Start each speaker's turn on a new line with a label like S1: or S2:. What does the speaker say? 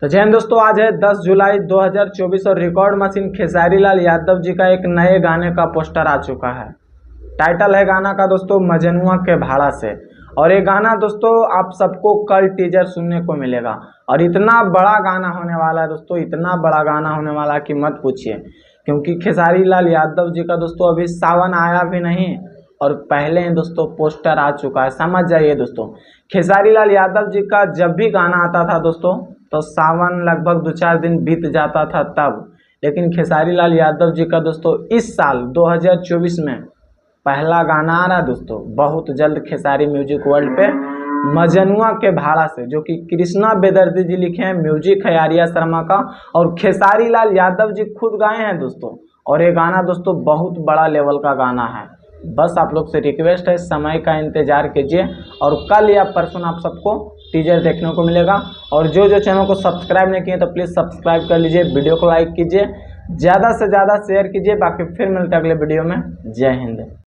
S1: तो जय हिंद दोस्तों, आज है 10 जुलाई 2024 और रिकॉर्ड मशीन खेसारी लाल यादव जी का एक नए गाने का पोस्टर आ चुका है। टाइटल है गाना का दोस्तों मजनुआ के भाड़ा से। और ये गाना दोस्तों आप सबको कल टीजर सुनने को मिलेगा। और इतना बड़ा गाना होने वाला है दोस्तों, इतना बड़ा गाना होने वाला है कि मत पूछिए। क्योंकि खेसारी लाल यादव जी का दोस्तों अभी सावन आया भी नहीं और पहले ही दोस्तों पोस्टर आ चुका है। समझ जाइए दोस्तों, खेसारी लाल यादव जी का जब भी गाना आता था दोस्तों तो सावन लगभग 2-4 दिन बीत जाता था तब। लेकिन खेसारी लाल यादव जी का दोस्तों इस साल 2024 में पहला गाना आ रहा है दोस्तों, बहुत जल्द खेसारी म्यूजिक वर्ल्ड पे मजनुआ के भाड़ा से, जो कि कृष्णा बेदर्दी जी लिखे हैं, म्यूजिक है आर्या शर्मा का और खेसारी लाल यादव जी खुद गाए हैं दोस्तों। और ये गाना दोस्तों बहुत बड़ा लेवल का गाना है। बस आप लोग से रिक्वेस्ट है, समय का इंतजार कीजिए और कल या परसों आप सबको टीजर देखने को मिलेगा। और जो चैनल को सब्सक्राइब नहीं किए तो प्लीज़ सब्सक्राइब कर लीजिए, वीडियो को लाइक कीजिए, ज़्यादा से ज़्यादा शेयर कीजिए। बाकी फिर मिलते हैं अगले वीडियो में। जय हिंद।